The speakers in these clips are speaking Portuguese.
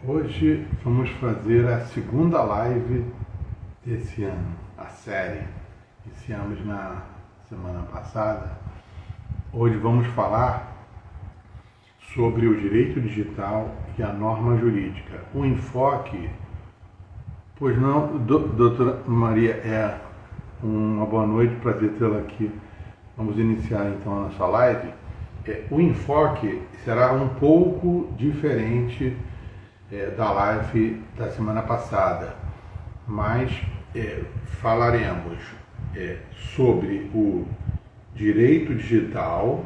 Hoje vamos fazer a segunda live desse ano, a série. Iniciamos na semana passada. Hoje vamos falar sobre o direito digital e a norma jurídica. O enfoque, pois não, doutora Maria, uma boa noite, prazer tê-la aqui. Vamos iniciar então a nossa live. O enfoque será um pouco diferente da live da semana passada, mas falaremos sobre o direito digital,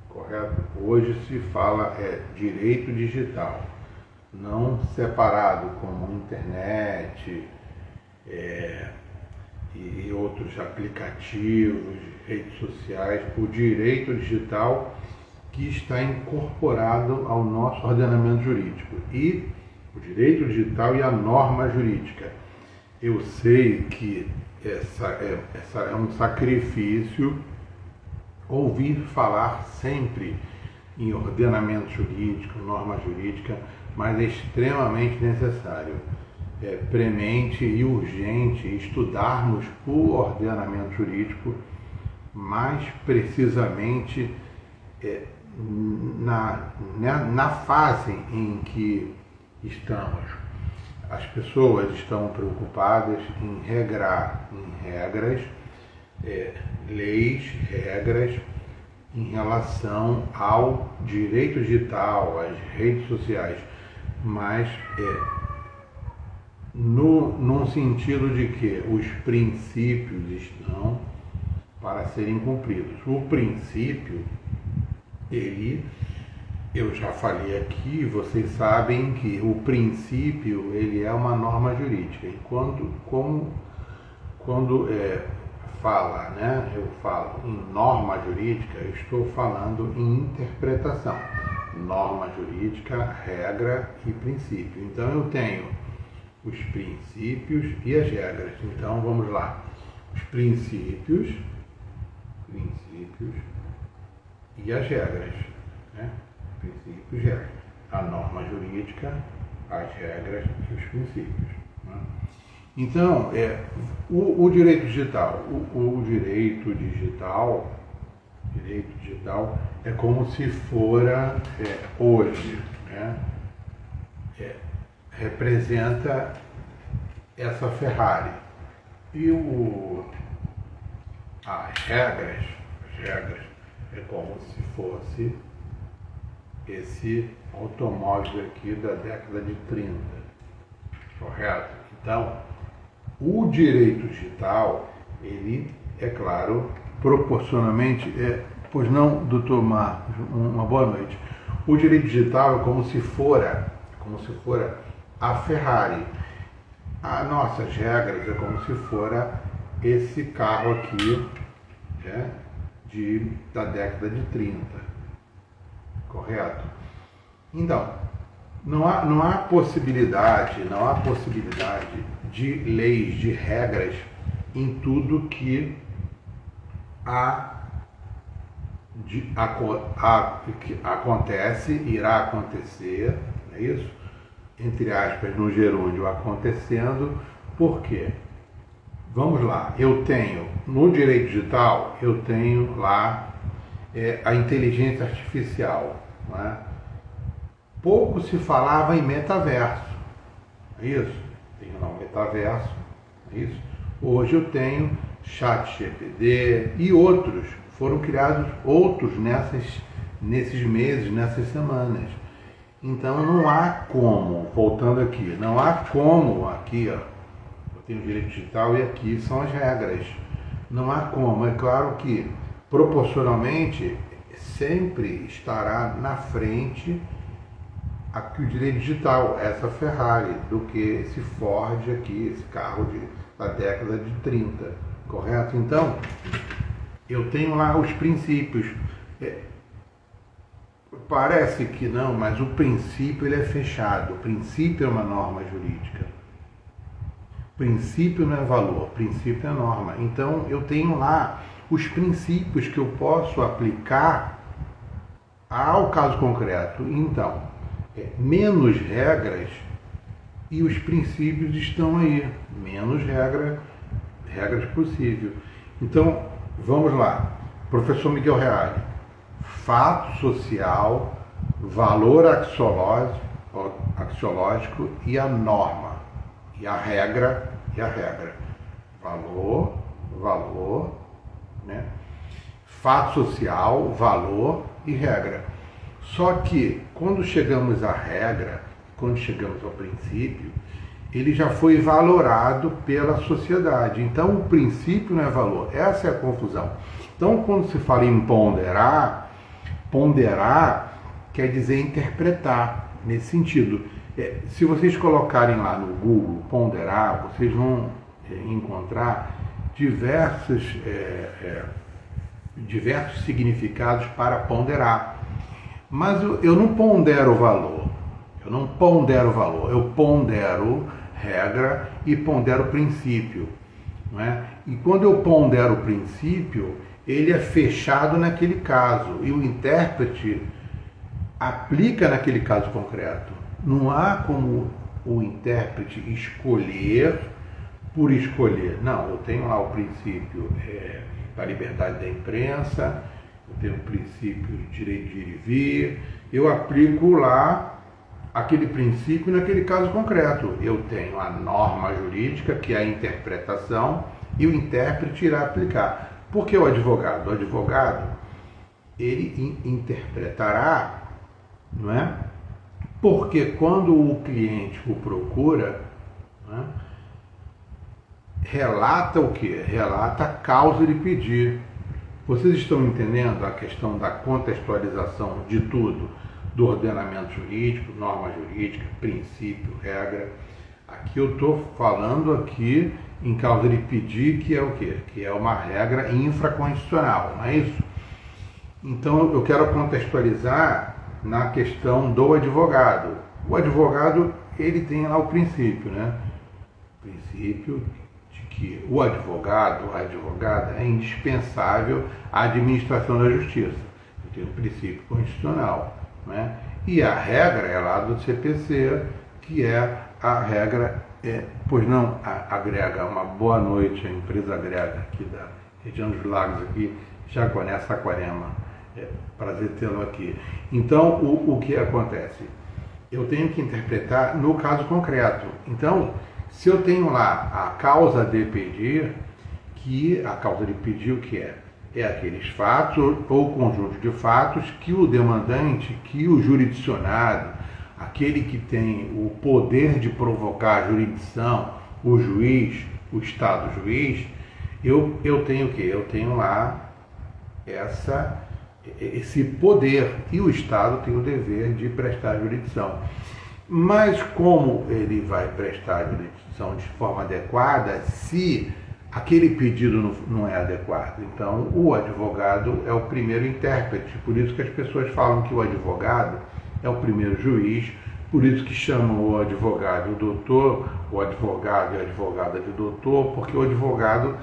correto? Hoje se fala direito digital, não separado como internet e outros aplicativos, redes sociais, o direito digital que está incorporado ao nosso ordenamento jurídico, e o direito digital e a norma jurídica. Eu sei que essa é um sacrifício ouvir falar sempre em ordenamento jurídico, norma jurídica, mas é extremamente necessário, premente e urgente estudarmos o ordenamento jurídico, mais precisamente na fase em que estamos. As pessoas estão preocupadas em regras, leis, regras em relação ao direito digital, às redes sociais, mas num sentido de que os princípios estão para serem cumpridos. O princípio, eu já falei aqui, vocês sabem que o princípio ele é uma norma jurídica. E quando fala, né, eu falo em norma jurídica, eu estou falando em interpretação. Norma jurídica, regra e princípio. Então eu tenho os princípios e as regras. Então vamos lá. Os princípios e as regras, né? Princípios e regras. A norma jurídica, as regras e os princípios, né? Então, o direito digital. O direito digital é como se fora hoje, né? Representa essa Ferrari. E as regras é como se fosse esse automóvel aqui da década de 30, correto? Então, o direito digital, ele, é claro, proporcionalmente, pois não, doutor Marcos, uma boa noite. O direito digital é como se fora a Ferrari. As nossas regras é como se fora esse carro aqui, da década de 30, correto? Então, não há possibilidade de leis, de regras em tudo que acontece, irá acontecer, não é isso? Entre aspas, no gerúndio, acontecendo. Por quê? Vamos lá, eu tenho, no direito digital, eu tenho lá a inteligência artificial, não é? Pouco se falava em metaverso, é isso? Tenho lá o metaverso, é isso? Hoje eu tenho ChatGPT e outros, foram criados outros nesses meses, nessas semanas. Então não há como, voltando aqui, não há como aqui, ó, tem o direito digital e aqui são as regras. Não há como. É claro que, proporcionalmente, sempre estará na frente aqui o direito digital, essa Ferrari, do que esse Ford aqui, esse carro da década de 30, correto? Então, eu tenho lá os princípios. Parece que não, mas o princípio ele é fechado. O princípio é uma norma jurídica. Princípio não é valor, princípio é norma. Então, eu tenho lá os princípios que eu posso aplicar ao caso concreto. Então, menos regras e os princípios estão aí, menos regras possível. Então, vamos lá. Professor Miguel Reale, fato social, valor axiológico e a norma, e a regra. Valor, né? Fato social, valor e regra. Só que quando chegamos à regra, quando chegamos ao princípio, ele já foi valorado pela sociedade. Então o princípio não é valor. Essa é a confusão. Então quando se fala em ponderar quer dizer interpretar, nesse sentido. Se vocês colocarem lá no Google ponderar, vocês vão encontrar diversos significados para ponderar. Mas eu não pondero o valor. Eu pondero regra e pondero princípio. Não é? E quando eu pondero o princípio, ele é fechado naquele caso. E o intérprete aplica naquele caso concreto. Não há como o intérprete escolher por escolher. Não, eu tenho lá o princípio da liberdade da imprensa, eu tenho o princípio do direito de ir e vir, eu aplico lá aquele princípio naquele caso concreto. Eu tenho a norma jurídica, que é a interpretação, e o intérprete irá aplicar. Por que o advogado? O advogado, ele interpretará, não é? Porque quando o cliente o procura, não é? Relata o quê? Relata a causa de pedir. Vocês estão entendendo a questão da contextualização de tudo? Do ordenamento jurídico, norma jurídica, princípio, regra. Aqui eu estou falando aqui em causa de pedir, que é o quê? Que é uma regra infraconstitucional, não é isso? Então eu quero contextualizar na questão do advogado. O advogado, ele tem lá o princípio, né? O princípio de que o advogado, a advogada, é indispensável à administração da justiça. Eu tenho o princípio constitucional, né? E a regra é lá do CPC, que é a regra, pois não, a Grega, uma boa noite, a empresa Grega aqui da região dos Lagos, aqui, Jaconé, Saquarema. Prazer tê-lo aqui. Então, o que acontece? Eu tenho que interpretar no caso concreto. Então, se eu tenho lá a causa de pedir, que a causa de pedir o que é? É aqueles fatos ou conjunto de fatos que o demandante, que o jurisdicionado, aquele que tem o poder de provocar a jurisdição, o juiz, o Estado juiz, eu tenho o quê? Eu tenho lá esse poder, e o Estado tem o dever de prestar jurisdição. Mas como ele vai prestar jurisdição de forma adequada se aquele pedido não é adequado? Então, o advogado é o primeiro intérprete, por isso que as pessoas falam que o advogado é o primeiro juiz, por isso que chamam o advogado o doutor, o advogado e a advogada de doutor, porque o advogado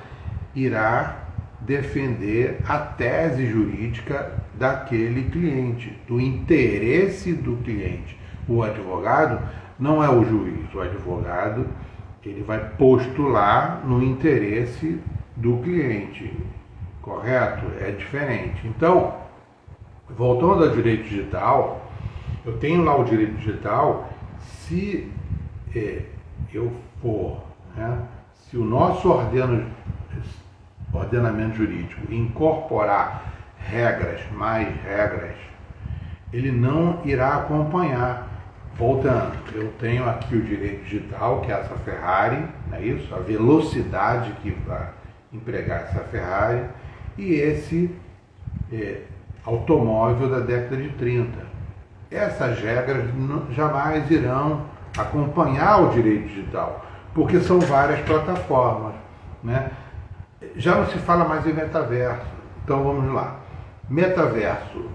irá defender a tese jurídica daquele cliente, do interesse do cliente. O advogado não é o juiz, o advogado ele vai postular no interesse do cliente, correto? É diferente. Então, voltando ao direito digital, eu tenho lá o direito digital, se eu for, né, se o nosso ordenamento jurídico incorporar mais regras, ele não irá acompanhar. Voltando, eu tenho aqui o direito digital, que é essa Ferrari, não é isso? A velocidade que vai empregar essa Ferrari, e esse automóvel da década de 30. Essas regras jamais irão acompanhar o direito digital, porque são várias plataformas, né? Já não se fala mais em metaverso. Então vamos lá. Metaverso.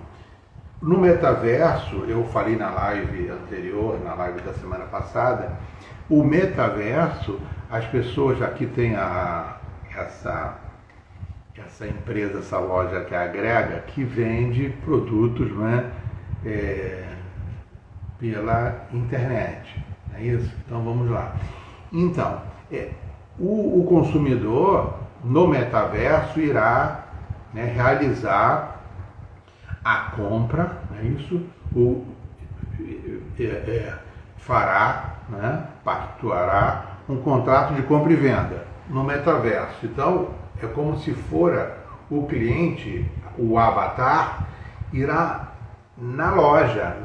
No metaverso, eu falei na live anterior, na live da semana passada, o metaverso, as pessoas, aqui tem essa empresa, essa loja que é a Grega, que vende produtos, né, pela internet. É isso? Então vamos lá. Então, o consumidor no metaverso irá, né, realizar a compra, é isso? Fará, né, pactuará um contrato de compra e venda no metaverso. Então, é como se fora o cliente, o avatar, irá na loja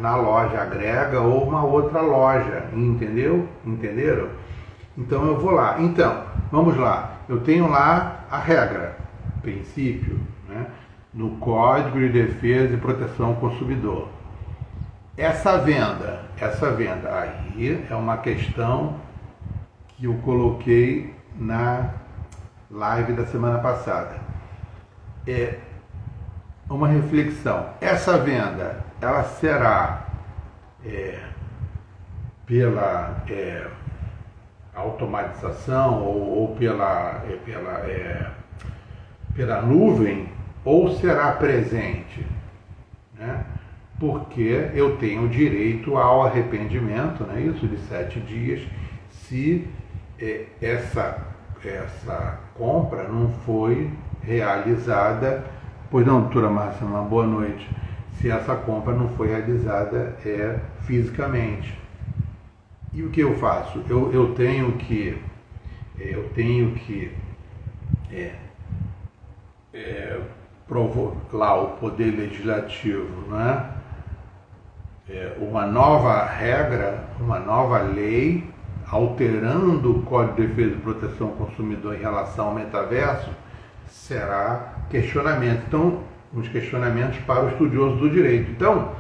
agrega ou uma outra loja, entendeu? Entenderam? Então eu vou lá. Então, vamos lá. Eu tenho lá a regra, princípio, né, no Código de Defesa e Proteção ao Consumidor. Essa venda aí é uma questão que eu coloquei na live da semana passada. É uma reflexão. Essa venda, ela será pela automatização ou pela nuvem, ou será presente, né? Porque eu tenho direito ao arrependimento, né? Isso de 7 dias, se essa compra não foi realizada. Pois não, doutora Márcia, uma boa noite. Se essa compra não foi realizada fisicamente. E o que eu faço? Eu tenho que lá o Poder Legislativo, né? Uma nova regra, uma nova lei, alterando o Código de Defesa e Proteção ao Consumidor em relação ao metaverso, será questionamento. Então, uns questionamentos para o estudioso do direito. Então,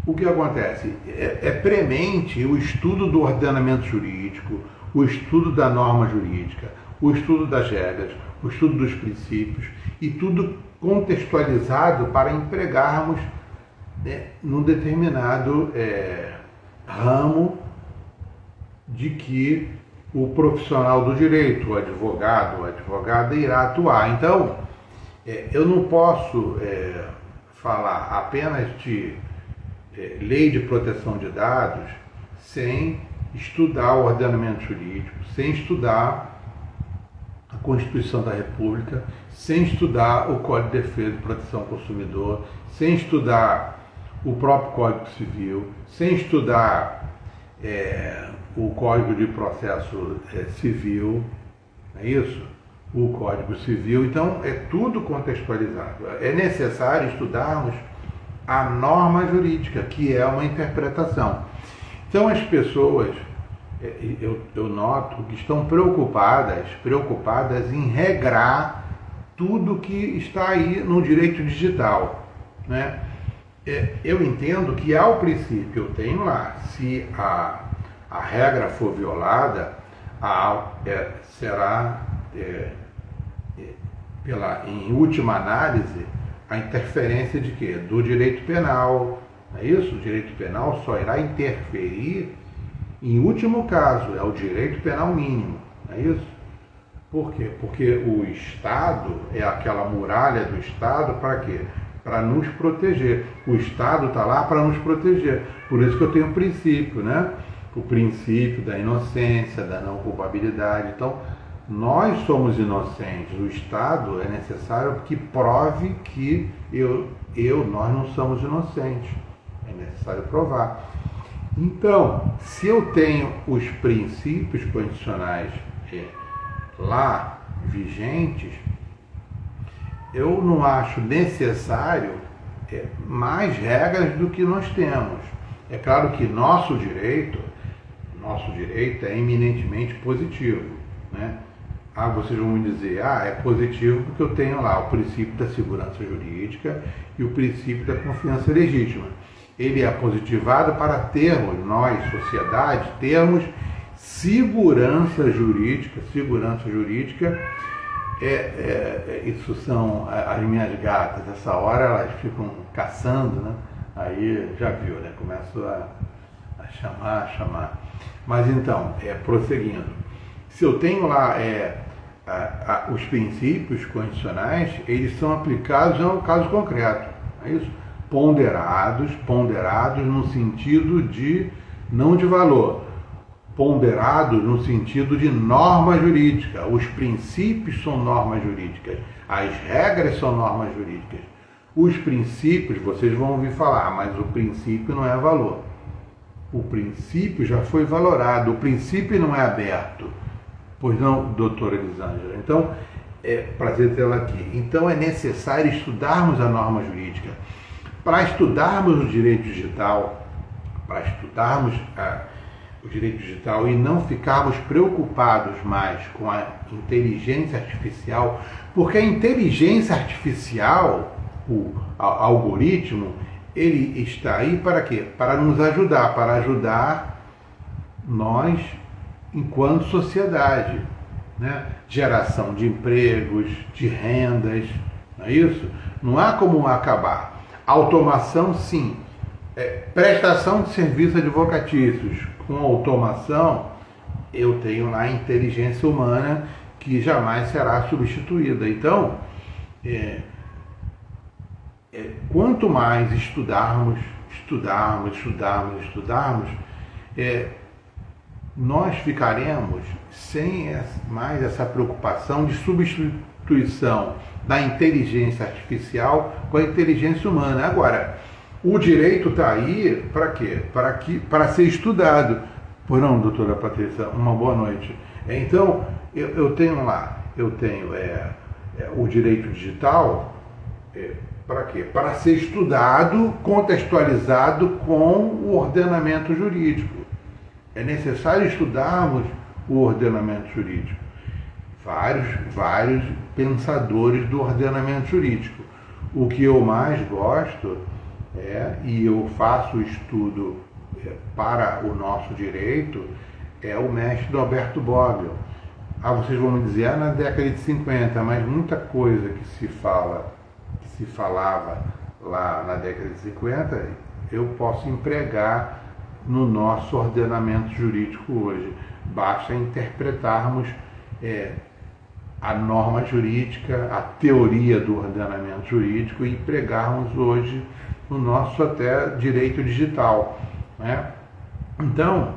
o que acontece? É premente o estudo do ordenamento jurídico, o estudo da norma jurídica, o estudo das regras, o estudo dos princípios, e tudo contextualizado para empregarmos, né, num determinado ramo de que o profissional do direito, o advogado, a advogada, irá atuar. Então, eu não posso falar apenas de lei de proteção de dados sem estudar o ordenamento jurídico, sem estudar a Constituição da República, sem estudar o Código de Defesa e Proteção ao Consumidor, sem estudar o próprio Código Civil, sem estudar o Código de Processo Civil, é isso? O Código Civil. Então, é tudo contextualizado. É necessário estudarmos a norma jurídica, que é uma interpretação. Então, as pessoas, eu noto que estão preocupadas em regrar tudo que está aí no direito digital, né? Eu entendo que, ao princípio, eu tenho lá, se a regra for violada, será, em última análise, a interferência de quê? Do direito penal. Não é isso? O direito penal só irá interferir em último caso, é o direito penal mínimo. Não é isso? Por quê? Porque o Estado é aquela muralha do Estado para quê? Para nos proteger. O Estado está lá para nos proteger. Por isso que eu tenho um princípio, né? O princípio da inocência, da não culpabilidade. Então, nós somos inocentes. O Estado é necessário que prove que nós não somos inocentes. É necessário provar. Então, se eu tenho os princípios constitucionais lá vigentes, eu não acho necessário mais regras do que nós temos. É claro que nosso direito é eminentemente positivo, né? Vocês vão me dizer, é positivo porque eu tenho lá o princípio da segurança jurídica e o princípio da confiança legítima. Ele é positivado para termos, nós, sociedade, termos segurança jurídica. Isso são as minhas gatas. Essa hora elas ficam caçando, né? Aí já viu, né? Começo a chamar. Mas então, prosseguindo. Se eu tenho lá os princípios constitucionais, eles são aplicados a um caso concreto. É isso? ponderados no sentido de, não de valor, ponderados no sentido de norma jurídica. Os princípios são normas jurídicas, as regras são normas jurídicas. Os princípios, vocês vão ouvir falar, mas o princípio não é valor. O princípio já foi valorado, o princípio não é aberto. Pois não, doutora Elisângela? Então, é prazer tê-la aqui. Então, é necessário estudarmos a norma jurídica. Para estudarmos o direito digital, o direito digital e não ficarmos preocupados mais com a inteligência artificial, porque a inteligência artificial, o algoritmo, ele está aí para quê? Para nos ajudar, para ajudar nós enquanto sociedade, né? Geração de empregos, de rendas, não é isso? Não há como acabar. Automação, sim. Prestação de serviços advocatícios. Com automação, eu tenho lá a inteligência humana que jamais será substituída. Então, quanto mais estudarmos, nós ficaremos sem mais essa preocupação de substituição da inteligência artificial com a inteligência humana. Agora, o direito está aí para quê? Para ser estudado. Pois não, doutora Patrícia, uma boa noite. Então, eu tenho o direito digital, para quê? Para ser estudado, contextualizado com o ordenamento jurídico. É necessário estudarmos o ordenamento jurídico. Vários pensadores do ordenamento jurídico. O que eu mais gosto e eu faço estudo para o nosso direito, é o mestre Alberto Bobbio. Vocês vão me dizer, na década de 50, mas muita coisa que se falava lá na década de 50, eu posso empregar no nosso ordenamento jurídico hoje. Basta interpretarmos a norma jurídica, a teoria do ordenamento jurídico e empregarmos hoje no nosso até direito digital, né? Então,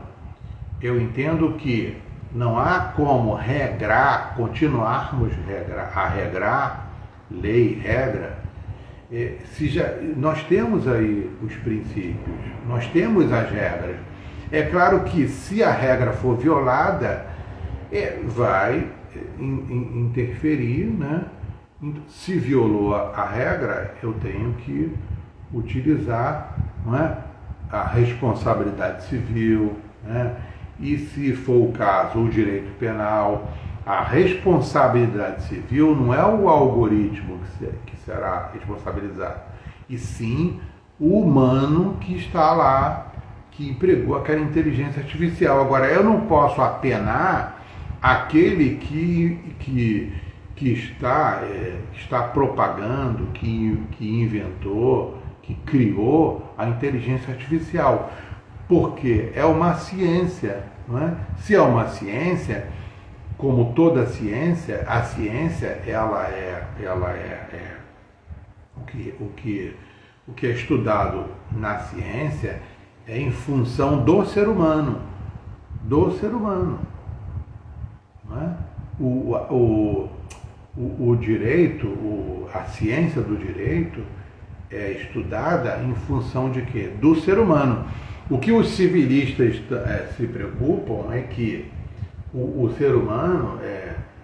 eu entendo que não há como continuarmos a regrar, lei, regra, nós temos aí os princípios, nós temos as regras. É claro que se a regra for violada, vai interferir, né? Se violou a regra, eu tenho que utilizar, não é, a responsabilidade civil, né? E se for o caso, o direito penal. A responsabilidade civil não é o algoritmo que será responsabilizado, e sim o humano que está lá, que empregou aquela inteligência artificial. Agora, eu não posso apenar aquele que está propagando, que inventou, que criou a inteligência artificial, porque é uma ciência, não é? Se é uma ciência, como toda ciência, a ciência ela é o que é estudado na ciência é em função do ser humano, não é? O direito, a ciência do direito é estudada em função de quê? Do ser humano. O que os civilistas se preocupam é que o ser humano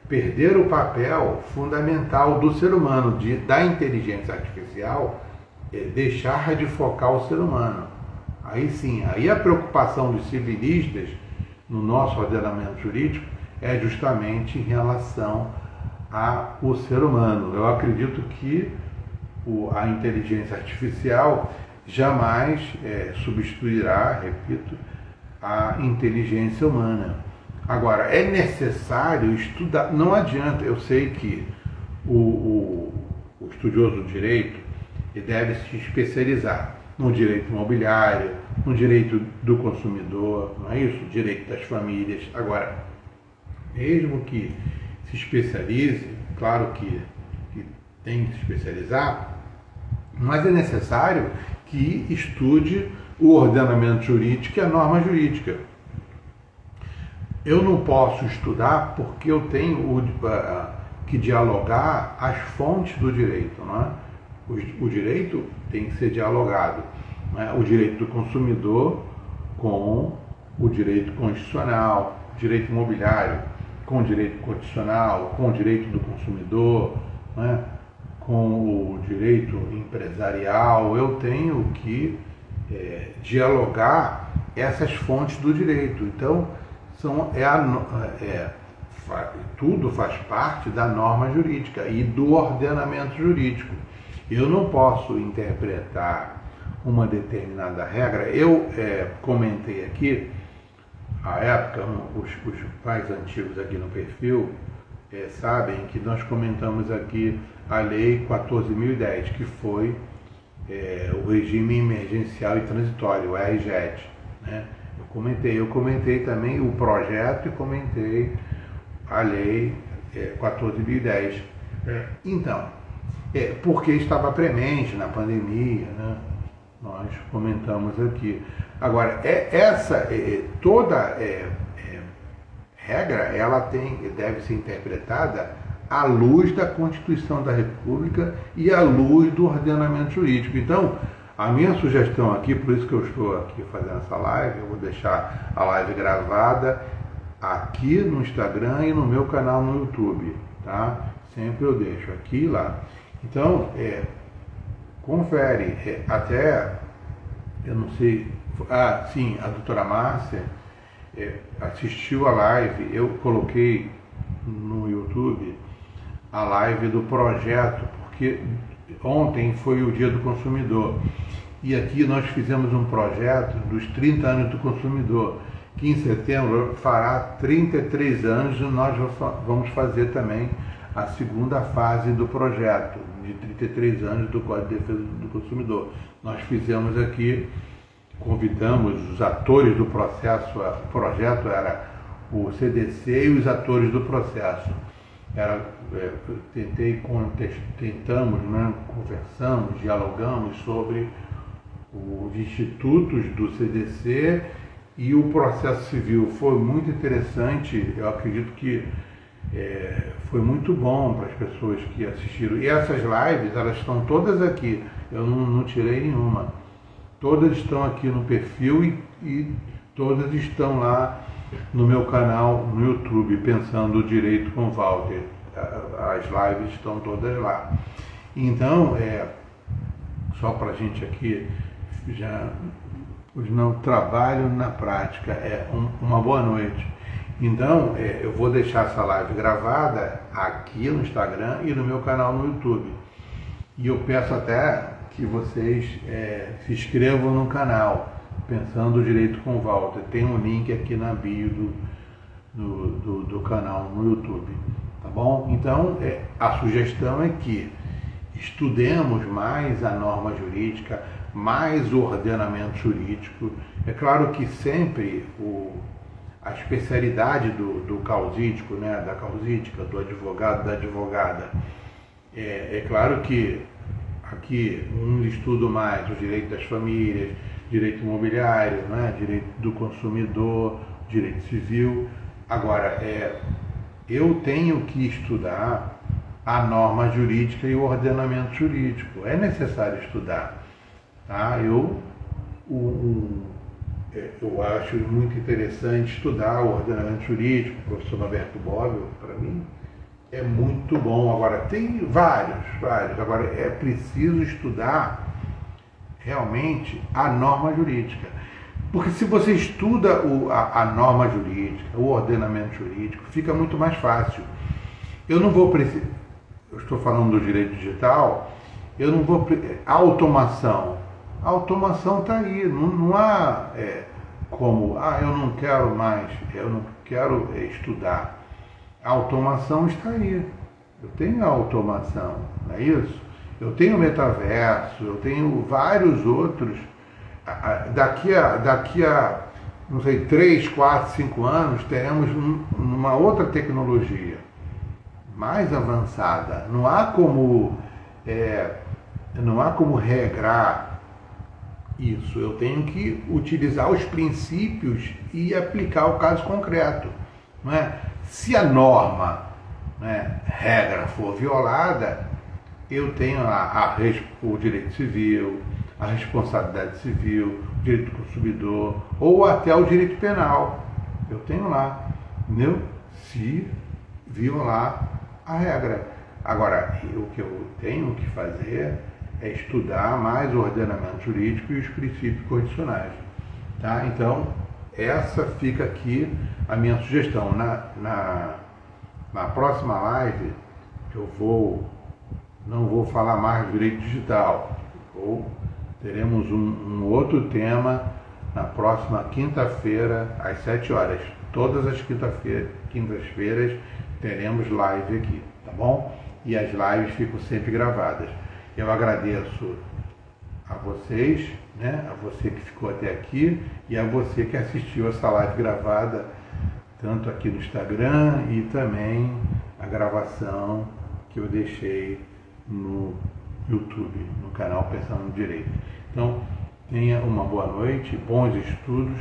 perder o papel fundamental do ser humano, da inteligência artificial, deixar de focar o ser humano. Aí sim, aí a preocupação dos civilistas no nosso ordenamento jurídico é justamente em relação ao ser humano. Eu acredito que a inteligência artificial jamais substituirá, repito, a inteligência humana. Agora, é necessário estudar, não adianta, eu sei que o estudioso do direito deve se especializar no direito imobiliário, no direito do consumidor, não é isso? Direito das famílias. Agora, mesmo que se especialize, claro que tem que se especializar, mas é necessário que estude o ordenamento jurídico e a norma jurídica. Eu não posso estudar porque eu tenho que dialogar as fontes do direito, não é? O direito tem que ser dialogado, não é? O direito do consumidor com o direito constitucional, direito imobiliário com o direito constitucional, com o direito do consumidor, não é? Com o direito empresarial. Eu tenho que dialogar essas fontes do direito. Então, tudo faz parte da norma jurídica e do ordenamento jurídico. Eu não posso interpretar uma determinada regra. Eu comentei aqui, à época, os mais antigos aqui no perfil sabem que nós comentamos aqui a Lei 14.010, que foi o regime emergencial e transitório, o RGET, né? Eu comentei também o projeto e comentei a Lei 14.010. Então, porque estava premente na pandemia, né? Nós comentamos aqui. Agora, toda regra, ela deve ser interpretada à luz da Constituição da República e à luz do ordenamento jurídico. Então, a minha sugestão aqui, por isso que eu estou aqui fazendo essa live, eu vou deixar a live gravada aqui no Instagram e no meu canal no YouTube, tá? Sempre eu deixo aqui e lá. Então, confere, até, eu não sei, sim, a doutora Márcia assistiu a live, eu coloquei no YouTube a live do projeto, porque ontem foi o Dia do Consumidor, e aqui nós fizemos um projeto dos 30 anos do consumidor, que em setembro fará 33 anos, e nós vamos fazer também a segunda fase do projeto, de 33 anos do Código de Defesa do Consumidor. Nós fizemos aqui, convidamos os atores do processo, o projeto era o CDC e os atores do processo. Tentamos, né, conversamos, dialogamos sobre os institutos do CDC e o processo civil. Foi muito interessante, eu acredito que foi muito bom para as pessoas que assistiram. E essas lives, elas estão todas aqui, eu não tirei nenhuma. Todas estão aqui no perfil e todas estão lá no meu canal no YouTube, Pensando o Direito com Walter. As lives estão todas lá. Então, só para a gente aqui, trabalho na prática, uma boa noite. Então, eu vou deixar essa live gravada aqui no Instagram e no meu canal no YouTube. E eu peço até que vocês se inscrevam no canal, Pensando o Direito com Walter. Tem um link aqui na bio do canal no YouTube, tá bom? Então, a sugestão é que estudemos mais a norma jurídica, mais o ordenamento jurídico. É claro que sempre a especialidade do causídico, né, da causídica, do advogado, da advogada, é claro que aqui uns estudam mais o direito das famílias, direito imobiliário, né, direito do consumidor, direito civil. Agora, eu tenho que estudar a norma jurídica e o ordenamento jurídico. É necessário estudar. Tá? Eu acho muito interessante estudar o ordenamento jurídico. O professor Norberto Bobbio, para mim, é muito bom. Agora, tem vários. Agora, é preciso estudar realmente a norma jurídica. Porque se você estuda a norma jurídica, o ordenamento jurídico, fica muito mais fácil. Eu não vou precisar, eu estou falando do direito digital, eu não vou, a automação está aí, não há como, eu não quero mais, eu não quero estudar. A automação está aí, eu tenho a automação, não é isso? Eu tenho o metaverso, eu tenho vários outros. Daqui a, não sei, 3, 4, 5 anos, teremos uma outra tecnologia mais avançada. Não há como não há como regrar isso. Eu tenho que utilizar os princípios e aplicar o caso concreto. Não é? Se a norma, né, regra for violada, eu tenho lá o direito civil, a responsabilidade civil, o direito do consumidor ou até o direito penal. Eu tenho lá, entendeu? Se violar a regra. Agora, o que eu tenho que fazer é estudar mais o ordenamento jurídico e os princípios constitucionais. Tá? Então, essa fica aqui a minha sugestão. Na próxima live, não vou falar mais do direito digital. Teremos um outro tema na próxima quinta-feira, às 7 horas. Todas as quintas-feiras teremos live aqui, tá bom? E as lives ficam sempre gravadas. Eu agradeço a vocês, né? A você que ficou até aqui e a você que assistiu essa live gravada, tanto aqui no Instagram e também a gravação que eu deixei no YouTube, no canal Pensando no Direito. Então, tenha uma boa noite, bons estudos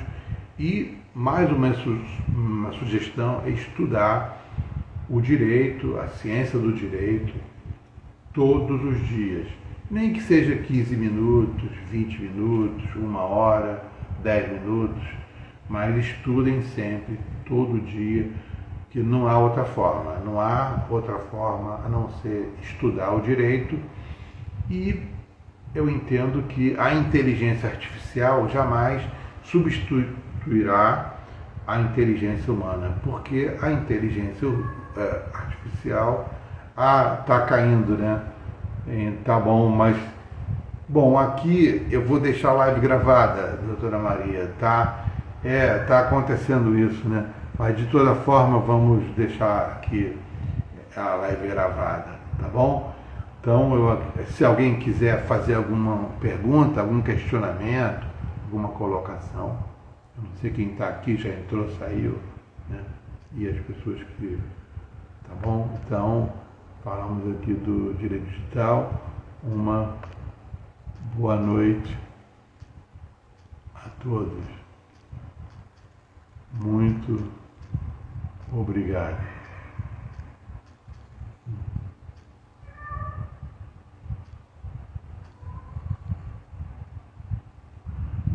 e mais uma sugestão é estudar o direito, a ciência do direito, todos os dias. Nem que seja 15 minutos, 20 minutos, 1 hora, 10 minutos, mas estudem sempre, todo dia, que não há outra forma. Não há outra forma a não ser estudar o direito. E eu entendo que a inteligência artificial jamais substituirá a inteligência humana, porque a inteligência artificial está caindo, né? Tá bom, mas bom, aqui eu vou deixar a live gravada, doutora Maria, tá? Tá acontecendo isso, né? Mas de toda forma vamos deixar aqui a live gravada, tá bom? Então, se alguém quiser fazer alguma pergunta, algum questionamento, alguma colocação, eu não sei quem está aqui, já entrou, saiu, né? E as pessoas que... Tá bom? Então, falamos aqui do direito digital. Uma boa noite a todos. Muito obrigado.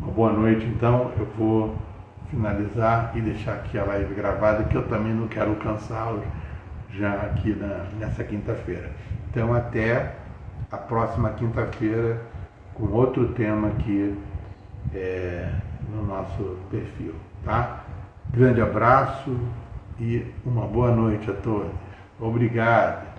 Uma boa noite, então. Eu vou finalizar e deixar aqui a live gravada, que eu também não quero cansá-los já aqui nessa quinta-feira. Então, até a próxima quinta-feira com outro tema aqui no nosso perfil, tá? Grande abraço e uma boa noite a todos. Obrigado.